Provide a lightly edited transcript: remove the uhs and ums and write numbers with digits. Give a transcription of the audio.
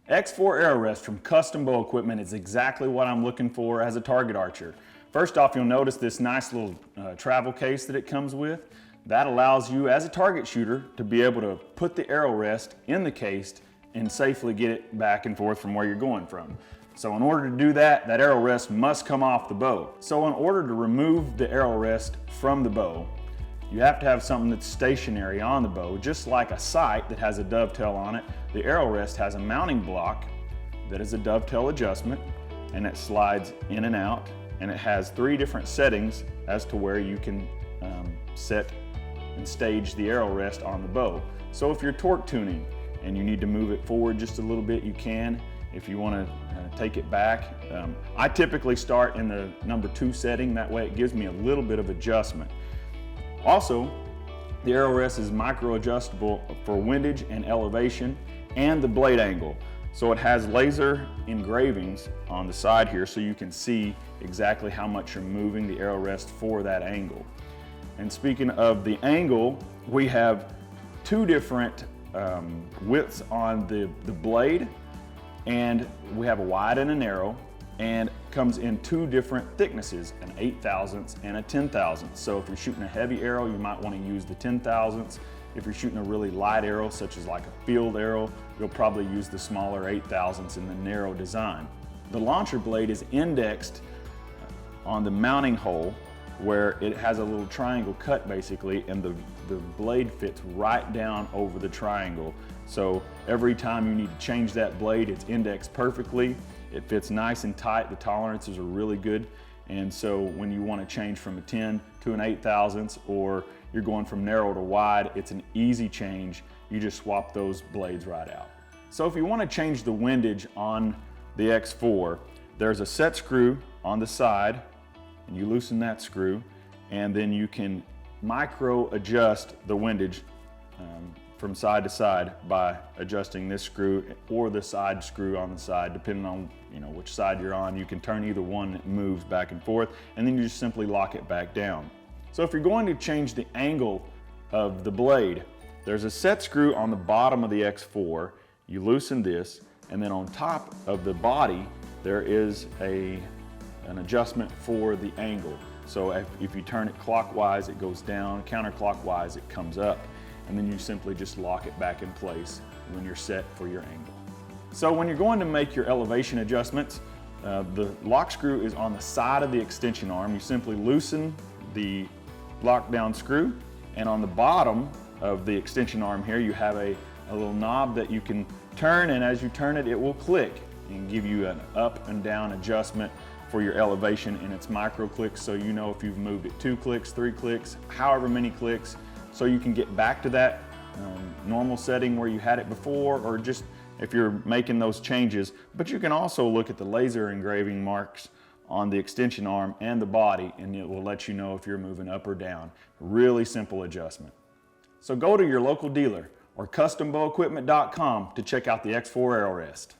X4 arrow rest from Custom Bow Equipment is exactly what I'm looking for as a target archer. First off, you'll notice this nice little travel case that it comes with. That allows you as a target shooter to be able to put the arrow rest in the case and safely get it back and forth from where you're going from. So in order to do that, that arrow rest must come off the bow. So in order to remove the arrow rest from the bow, you have to have something that's stationary on the bow, just like a sight that has a dovetail on it. The arrow rest has a mounting block that is a dovetail adjustment, and it slides in and out, and it has 3 different settings as to where you can set and stage the arrow rest on the bow. So if you're torque tuning and you need to move it forward just a little bit, you can. If you want to take it back, I typically start in the number 2 setting. That way it gives me a little bit of adjustment. Also, the arrow rest is micro adjustable for windage and elevation and the blade angle. So it has laser engravings on the side here so you can see exactly how much you're moving the arrow rest for that angle. And speaking of the angle, we have 2 different widths on the blade, and we have a wide and a narrow, and comes in 2 different thicknesses, an 8/1000 and a 10/1000. So if you're shooting a heavy arrow, you might want to use the 10/1000. If you're shooting a really light arrow, such as like a field arrow, you'll probably use the smaller 8/1000 in the narrow design. The launcher blade is indexed on the mounting hole where it has a little triangle cut basically, and the blade fits right down over the triangle. So every time you need to change that blade, it's indexed perfectly. It fits nice and tight. The tolerances are really good. And so when you want to change from a 10 to an 8/1000, or you're going from narrow to wide, it's an easy change. You just swap those blades right out. So if you want to change the windage on the X4, there's a set screw on the side, and you loosen that screw, and then you can micro adjust the windage from side to side by adjusting this screw or the side screw on the side, depending on which side you're on. You can turn either one, it moves back and forth, and then you just simply lock it back down. So if you're going to change the angle of the blade, there's a set screw on the bottom of the X4. You loosen this, and then on top of the body there is an adjustment for the angle. So if you turn it clockwise, it goes down, counterclockwise, it comes up, and then you simply just lock it back in place when you're set for your angle. So when you're going to make your elevation adjustments, the lock screw is on the side of the extension arm. You simply loosen the lockdown screw, and on the bottom of the extension arm here, you have a little knob that you can turn, and as you turn it, it will click and give you an up and down adjustment for your elevation, and it's micro clicks, so you know if you've moved it 2 clicks, 3 clicks, however many clicks, so you can get back to that normal setting where you had it before, or just if you're making those changes. But you can also look at the laser engraving marks on the extension arm and the body, and it will let you know if you're moving up or down. Really simple adjustment. So go to your local dealer or CustomBowEquipment.com to check out the X4 arrow rest.